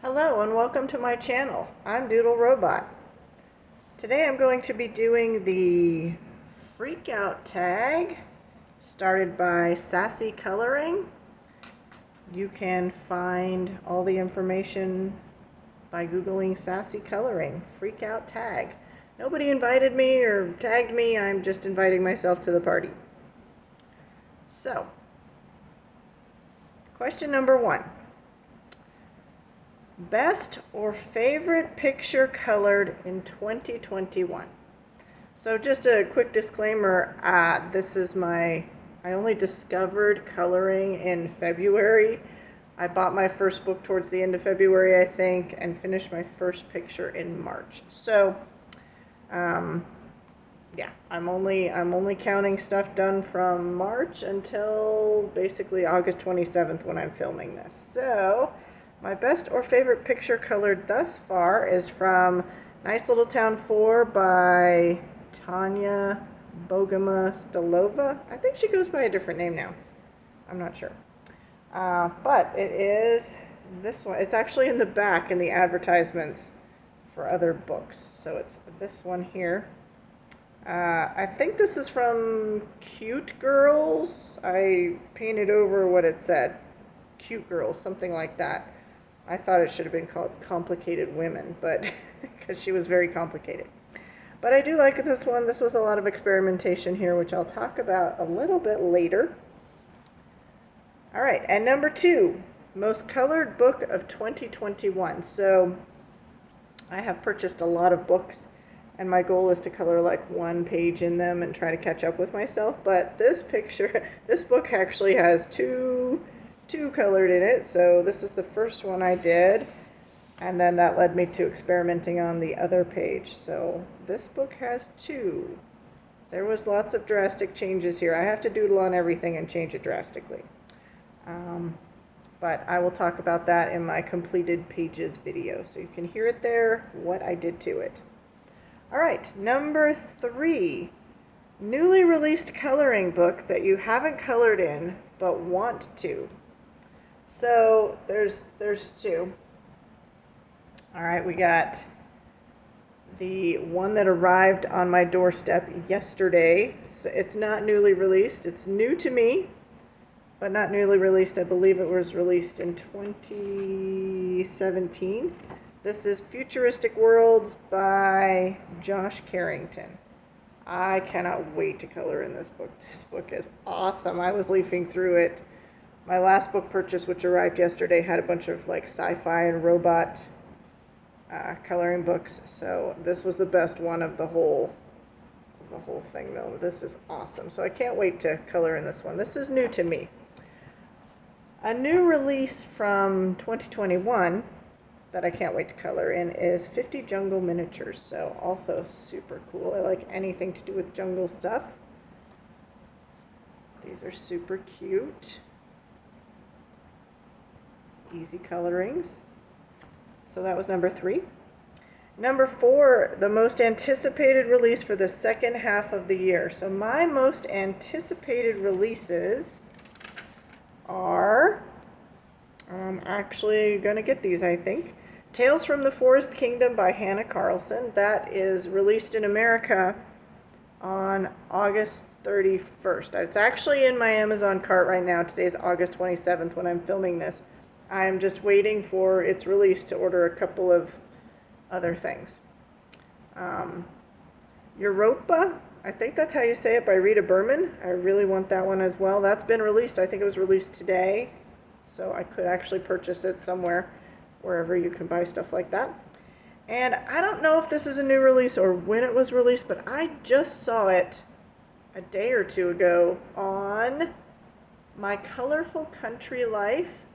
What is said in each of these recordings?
Hello and welcome to my channel. I'm Doodle Robot. Today I'm going to be doing the Freakout tag started by Sassy Coloring. You can find all the information by Googling Sassy Coloring, Freakout tag. Nobody invited me or tagged me, I'm just inviting myself to the party. So, question number 1. Best or favorite picture colored in 2021? So just a quick disclaimer, I only discovered coloring in February. I bought my first book towards the end of February, I think, and finished my first picture in March. So, yeah, I'm only counting stuff done from March until basically August 27th when I'm filming this. So, my best or favorite picture colored thus far is from Nice Little Town 4 by Tanya Bogoma Stolova. I think she goes by a different name now. I'm not sure. But it is this one. It's actually in the back in the advertisements for other books. So it's this one here. I think this is from Cute Girls. I painted over what it said. Cute Girls, something like that. I thought it should have been called Complicated Women, but because she was very complicated. But I do like this one. This was a lot of experimentation here, which I'll talk about a little bit later. All right, and number 2, most colored book of 2021. So I have purchased a lot of books, and my goal is to color like one page in them and try to catch up with myself. But this book actually has two colored in it, so this is the first one I did, and then that led me to experimenting on the other page. So this book has 2. There was lots of drastic changes here. I have to doodle on everything and change it drastically. But I will talk about that in my completed pages video, so you can hear it there, what I did to it. All right, number 3, newly released coloring book that you haven't colored in but want to. So there's 2. All right, we got the one that arrived on my doorstep yesterday. So it's not newly released. It's new to me, but not newly released. I believe it was released in 2017. This is Futuristic Worlds by Josh Carrington. I cannot wait to color in this book. This book is awesome. I was leafing through it. My last book purchase, which arrived yesterday, had a bunch of like sci-fi and robot coloring books. So this was the best one of the whole thing, though. This is awesome. So I can't wait to color in this one. This is new to me. A new release from 2021 that I can't wait to color in is 50 Jungle Miniatures. So also super cool. I like anything to do with jungle stuff. These are super cute. Easy colorings. So that was number 3. Number 4, the most anticipated release for the second half of the year. So my most anticipated releases are, I'm actually going to get these, I think. Tales from the Forest Kingdom by Hannah Carlson. That is released in America on August 31st. It's actually in my Amazon cart right now. Today's August 27th when I'm filming this. I'm just waiting for its release to order a couple of other things. Europa, I think that's how you say it, by Rita Berman. I really want that one as well. That's been released. I think it was released today, so I could actually purchase it somewhere, wherever you can buy stuff like that. And I don't know if this is a new release or when it was released, but I just saw it a day or 2 ago on My Colorful Country Life.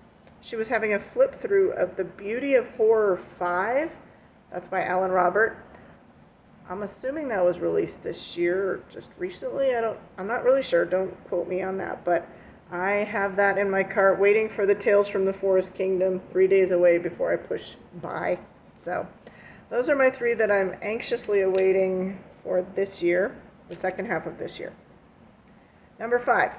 She was having a flip through of The Beauty of Horror 5. That's by Alan Robert. I'm assuming that was released this year or just recently. I'm not really sure. Don't quote me on that. But I have that in my cart waiting for the Tales from the Forest Kingdom, 3 days away before I push buy. So those are my 3 that I'm anxiously awaiting for this year, the second half of this year. Number 5.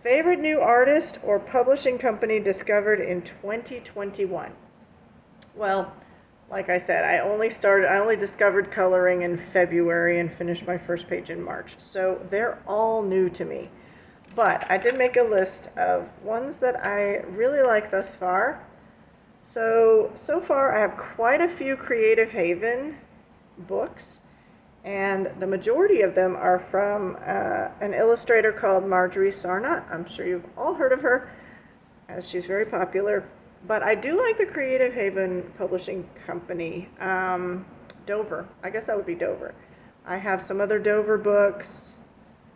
Favorite new artist or publishing company discovered in 2021? Well, like I said, I only discovered coloring in February and finished my first page in March. So they're all new to me. But I did make a list of ones that I really like thus far. So far I have quite a few Creative Haven books, and the majority of them are from an illustrator called Marjorie Sarnot. I'm sure you've all heard of her, as she's very popular. But I do like the Creative Haven Publishing Company. Dover. I guess that would be Dover. I have some other Dover books.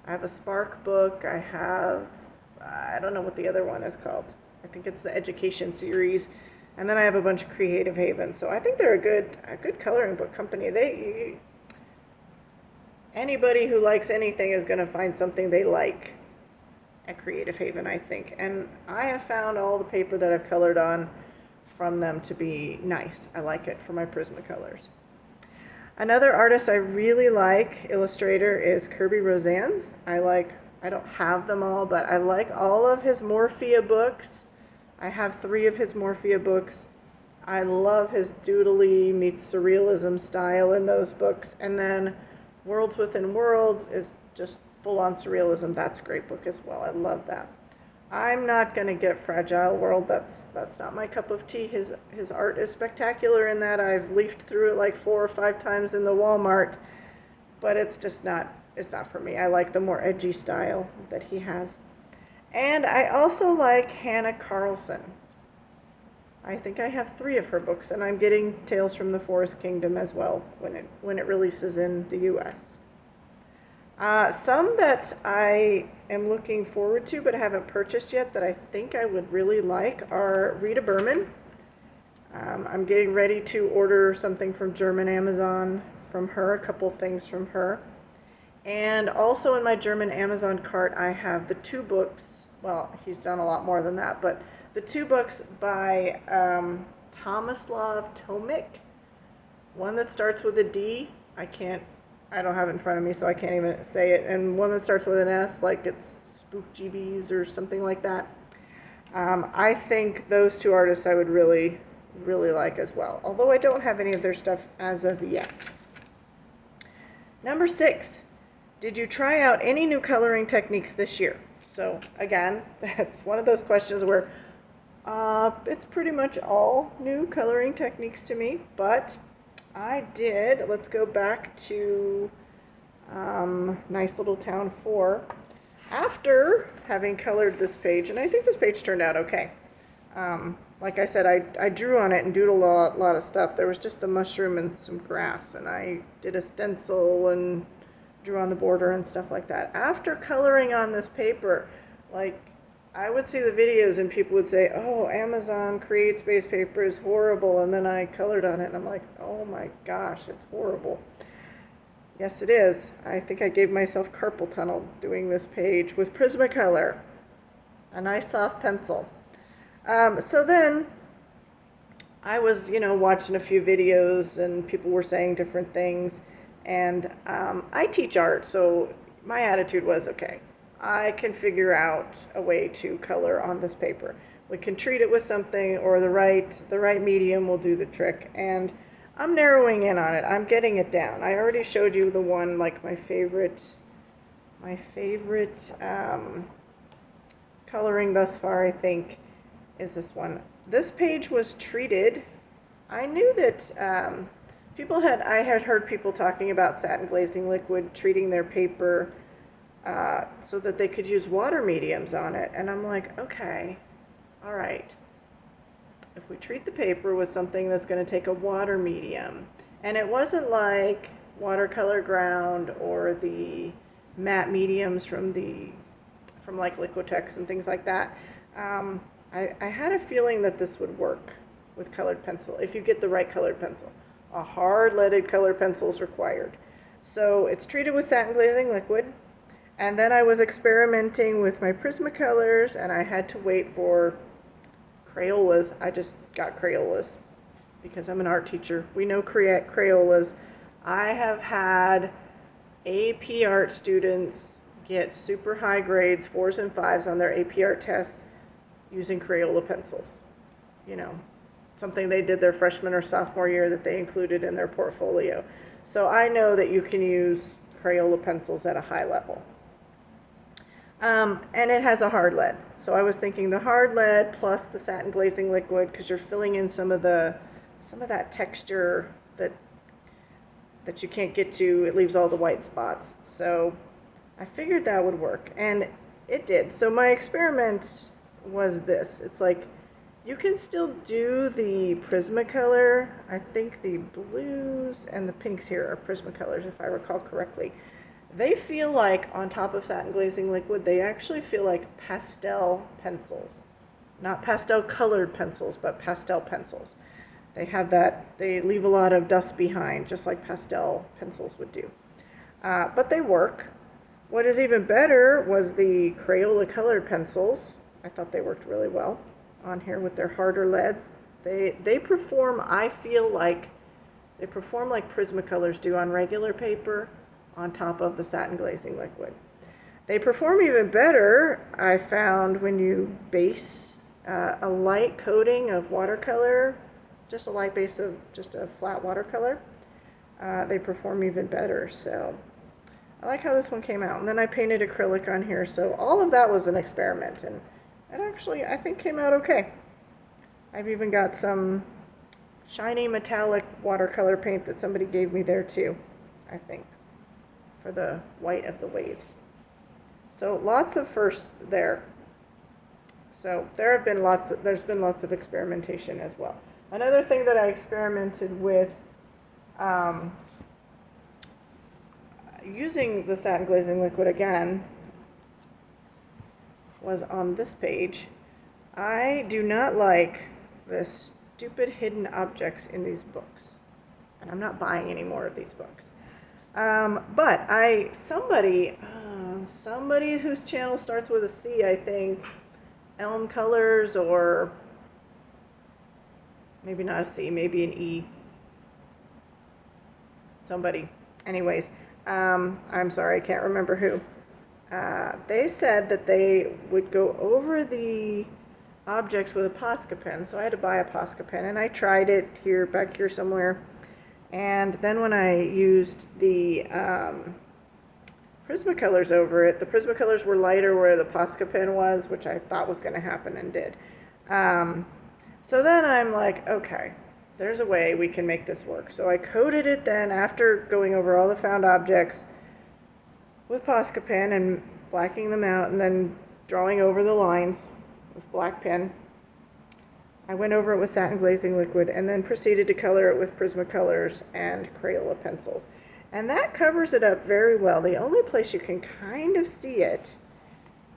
I have a Spark book. I don't know what the other one is called. I think it's the Education series. And then I have a bunch of Creative Haven. So I think they're a good coloring book company. Anybody who likes anything is going to find something they like at Creative Haven, I think. And I have found all the paper that I've colored on from them to be nice. I like it for my Prismacolors. Another artist I really like, illustrator, is Kirby Rosanz. I don't have them all, but I like all of his Morphia books. I have 3 of his Morphia books. I love his doodly meets surrealism style in those books. And then Worlds Within Worlds is just full-on surrealism. That's a great book as well. I love that. I'm not going to get Fragile World. That's not my cup of tea. His art is spectacular in that. I've leafed through it like 4 or 5 times in the Walmart, but it's not for me. I like the more edgy style that he has. And I also like Hannah Carlson. I think I have 3 of her books, and I'm getting Tales from the Forest Kingdom as well when it releases in the US. Some that I am looking forward to but haven't purchased yet that I think I would really like are Rita Berman. I'm getting ready to order something from German Amazon from her, a couple things from her. And also in my German Amazon cart I have the 2 books, well, he's done a lot more than that, but the 2 books by Tomislav Tomic. One that starts with a D, I don't have it in front of me, so I can't even say it. And one that starts with an S, like it's Spook GBs or something like that. I think those 2 artists I would really, really like as well, although I don't have any of their stuff as of yet. Number 6, did you try out any new coloring techniques this year? So again, that's one of those questions where it's pretty much all new coloring techniques to me, but I did. Let's go back to Nice Little Town 4. After having colored this page, and I think this page turned out okay. Like I said, I drew on it and doodled a lot of stuff. There was just the mushroom and some grass, and I did a stencil and drew on the border and stuff like that. After coloring on this paper, like, I would see the videos and people would say, oh, Amazon Create Space paper is horrible, and then I colored on it and I'm like, oh my gosh, it's horrible. Yes, it is. I think I gave myself carpal tunnel doing this page with Prismacolor, a nice soft pencil. So then I was, watching a few videos and people were saying different things, and I teach art, so my attitude was, okay, I can figure out a way to color on this paper. We can treat it with something, or the right medium will do the trick. And I'm narrowing in on it. I'm getting it down. I already showed you the one, like my favorite coloring thus far, I think, is this one. This page was treated. I knew that I had heard people talking about satin glazing liquid treating their paper so that they could use water mediums on it. And I'm like, okay, all right. If we treat the paper with something that's going to take a water medium, and it wasn't like watercolor ground or the matte mediums from like Liquitex and things like that, I had a feeling that this would work with colored pencil if you get the right colored pencil. A hard leaded colored pencil is required. So it's treated with satin glazing liquid. And then I was experimenting with my Prismacolors, and I had to wait for Crayolas. I just got Crayolas because I'm an art teacher. We know Crayolas. I have had AP art students get super high grades, 4s and 5s on their AP art tests using Crayola pencils. something they did their freshman or sophomore year that they included in their portfolio. So I know that you can use Crayola pencils at a high level. And it has a hard lead. So I was thinking the hard lead plus the satin glazing liquid, because you're filling in some of that texture that you can't get to. It leaves all the white spots. So I figured that would work, and it did. So my experiment was this. It's like, you can still do the Prismacolor. I think the blues and the pinks here are Prismacolors, if I recall correctly. They feel like, on top of satin glazing liquid, they actually feel like pastel pencils. Not pastel colored pencils, but pastel pencils. They have that, they leave a lot of dust behind, just like pastel pencils would do. But they work. What is even better was the Crayola colored pencils. I thought they worked really well on here with their harder leads. They perform, I feel like, they perform like Prismacolors do on regular paper on top of the satin glazing liquid. They perform even better, I found, when you base a light coating of watercolor, just a light base of just a flat watercolor. They perform even better. So I like how this one came out. And then I painted acrylic on here. So all of that was an experiment, and it actually, I think, came out okay. I've even got some shiny metallic watercolor paint that somebody gave me there too, I think, for the white of the waves. So lots of firsts there. So there's been lots of experimentation as well. Another thing that I experimented with, using the satin glazing liquid again, was on this page. I do not like the stupid hidden objects in these books, and I'm not buying any more of these books. But somebody whose channel starts with a C, I think, Elm Colors, or maybe not a C, maybe an E. Somebody. Anyways, I'm sorry, I can't remember who. They said that they would go over the objects with a Posca pen, so I had to buy a Posca pen, and I tried it back here somewhere. And then when I used the Prismacolors over it, the Prismacolors were lighter where the Posca pen was, which I thought was going to happen and did. So then I'm like, okay, there's a way we can make this work. So I coated it then, after going over all the found objects with Posca pen and blacking them out, and then drawing over the lines with black pen. I went over it with satin glazing liquid, and then proceeded to color it with Prismacolors and Crayola pencils. And that covers it up very well. The only place you can kind of see it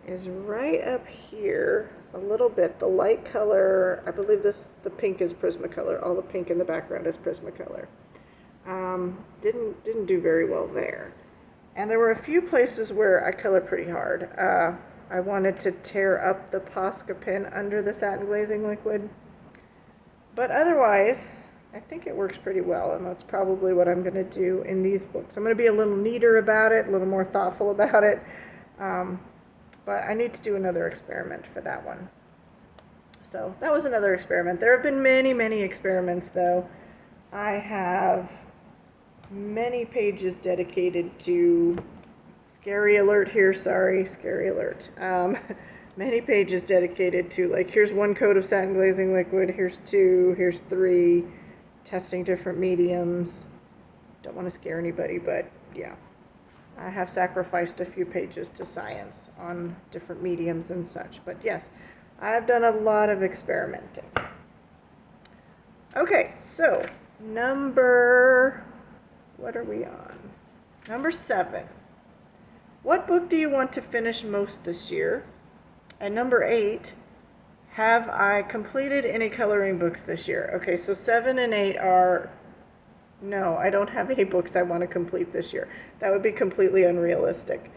is right up here a little bit. The light color, I believe the pink is Prismacolor. All the pink in the background is Prismacolor. Didn't do very well there. And there were a few places where I colored pretty hard. I wanted to tear up the Posca pen under the satin glazing liquid. But otherwise, I think it works pretty well, and that's probably what I'm going to do in these books. I'm going to be a little neater about it, a little more thoughtful about it. But I need to do another experiment for that one. So that was another experiment. There have been many, many experiments, though. I have many pages dedicated to, scary alert here, sorry, scary alert. Many pages dedicated to, like, here's one coat of satin glazing liquid, here's 2, here's 3, testing different mediums. Don't want to scare anybody, but yeah. I have sacrificed a few pages to science on different mediums and such. But yes, I've done a lot of experimenting. Okay, so what are we on? Number 7. What book do you want to finish most this year? And number 8, have I completed any coloring books this year? Okay, so 7 and 8 are, no, I don't have any books I want to complete this year. That would be completely unrealistic.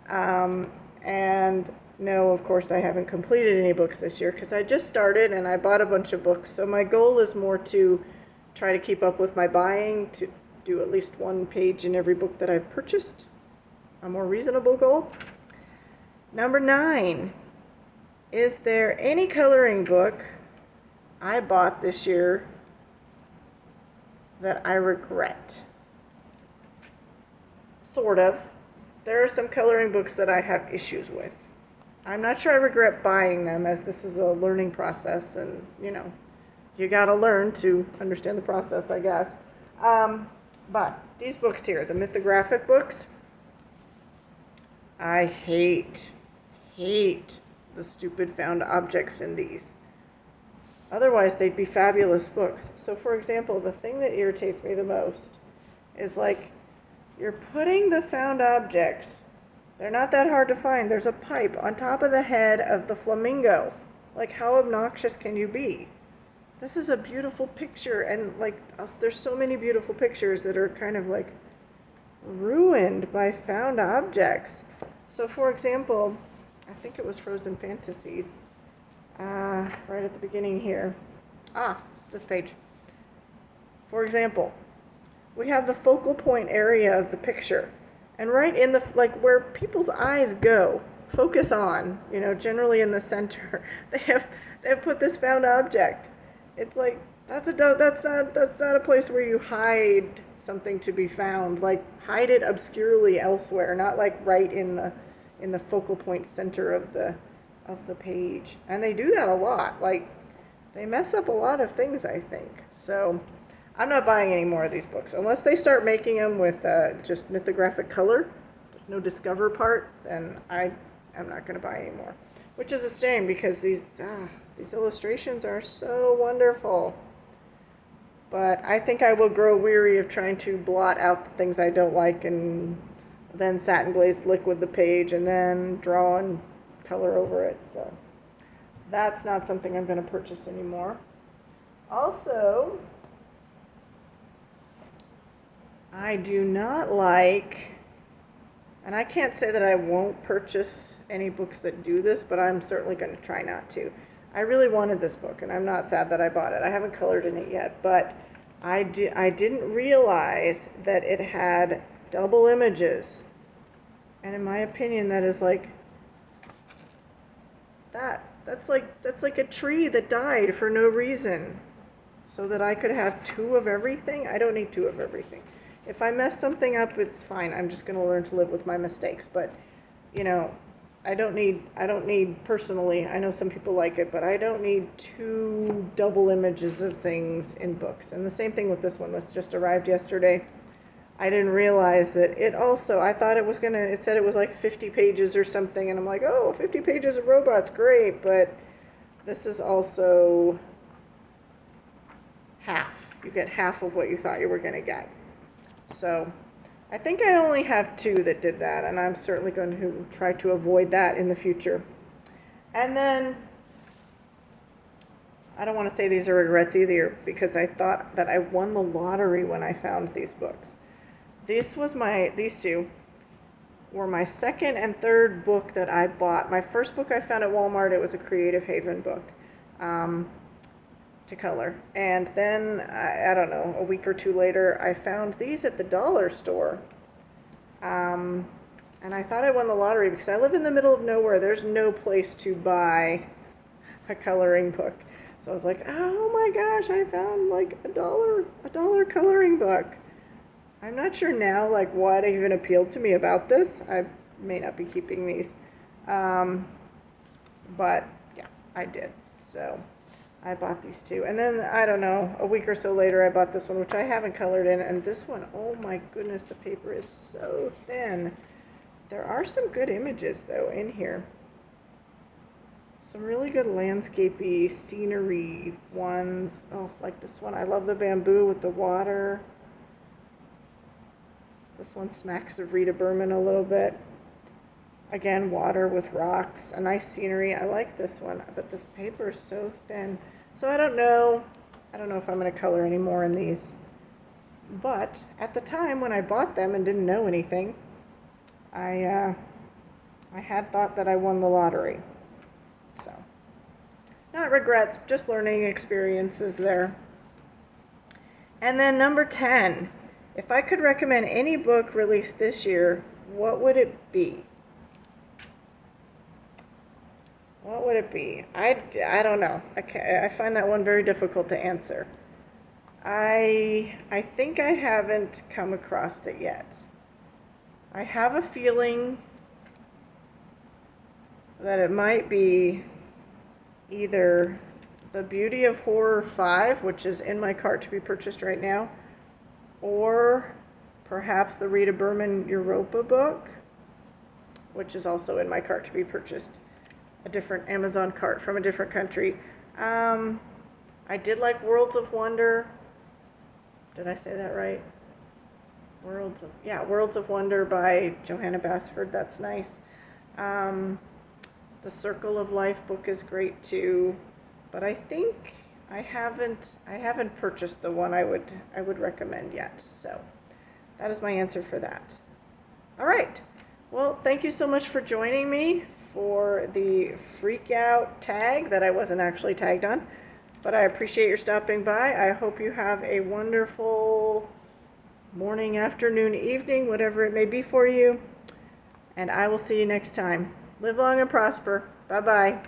And no, of course, I haven't completed any books this year because I just started and I bought a bunch of books. So my goal is more to try to keep up with my buying, to do at least 1 page in every book that I've purchased. A more reasonable goal. Number 9. Is there any coloring book I bought this year that I regret. Sort of. There are some coloring books that I have issues with. I'm not sure I regret buying them, as this is a learning process, and you gotta learn to understand the process, I guess. But these books here, the mythographic books, I hate the stupid found objects in these. Otherwise, they'd be fabulous books. So, for example, the thing that irritates me the most is like, you're putting the found objects, they're not that hard to find. There's a pipe on top of the head of the flamingo. Like, how obnoxious can you be? This is a beautiful picture, and like, there's so many beautiful pictures that are kind of like ruined by found objects. So, for example, I think it was Frozen Fantasies, right at the beginning here. This page. For example, we have the focal point area of the picture, and right in the, like, where people's eyes go, focus on, generally in the center, they have put this found object. It's like, that's not a place where you hide something to be found. Like, hide it obscurely elsewhere, not like right in the focal point center of the page. And they do that a lot. Like, they mess up a lot of things, I think. So I'm not buying any more of these books unless they start making them with just mythographic color, no discover part. Then I am not going to buy any more, which is a shame, because these illustrations are so wonderful. But I think I will grow weary of trying to blot out the things I don't like, and then satin glaze liquid the page, and then draw and color over it. So that's not something I'm going to purchase anymore. Also, I do not like, and I can't say that I won't purchase any books that do this, but I'm certainly going to try not to. I really wanted this book, and I'm not sad that I bought it. I haven't colored in it yet, but I didn't realize that it had double images. And in my opinion, that is like, that's like a tree that died for no reason, so that I could have two of everything. I don't need two of everything. If I mess something up, it's fine. I'm just going to learn to live with my mistakes. But, I don't need personally, I know some people like it, but I don't need two double images of things in books. And the same thing with this one. This just arrived yesterday. I didn't realize that it also, I thought it said it was like 50 pages or something, and I'm like, oh, 50 pages of robots, great, but this is also half. You get half of what you thought you were going to get. So I think I only have two that did that, and I'm certainly going to try to avoid that in the future. And then, I don't want to say these are regrets either, because I thought that I won the lottery when I found these books. These two were my second and third book that I bought. My first book I found at Walmart, it was a Creative Haven book to color. And then, I don't know, a week or two later, I found these at the dollar store. And I thought I won the lottery, because I live in the middle of nowhere. There's no place to buy a coloring book. So I was like, oh my gosh, I found like a dollar coloring book. I'm not sure now, like, what even appealed to me about this. I may not be keeping these. But, yeah, I did. So I bought these two. And then, I don't know, a week or so later, I bought this one, which I haven't colored in. And this one, oh my goodness, the paper is so thin. There are some good images, though, in here. Some really good landscapey, scenery ones. Oh, like this one. I love the bamboo with the water. This one smacks of Rita Berman a little bit. Again, water with rocks, a nice scenery. I like this one, but this paper is so thin. So I don't know if I'm going to color any more in these. But at the time when I bought them and didn't know anything, I had thought that I won the lottery. So, not regrets, just learning experiences there. And then number 10. If I could recommend any book released this year, what would it be? What What would it be? I don't know. I find that one very difficult to answer. I think I haven't come across it yet. I have a feeling that it might be either The Beauty of Horror 5, which is in my cart to be purchased right now, or perhaps the Rita Berman Europa book, which is also in my cart to be purchased. A different Amazon cart from a different country. I did like Worlds of Wonder. Did I say that right? Worlds of Wonder by Johanna Basford. That's nice. The Circle of Life book is great too, but I think I haven't purchased the one I would recommend yet. So that is my answer for that. All right. Well, thank you so much for joining me for the Freakout tag that I wasn't actually tagged on, but I appreciate your stopping by. I hope you have a wonderful morning, afternoon, evening, whatever it may be for you, and I will see you next time. Live long and prosper. Bye-bye.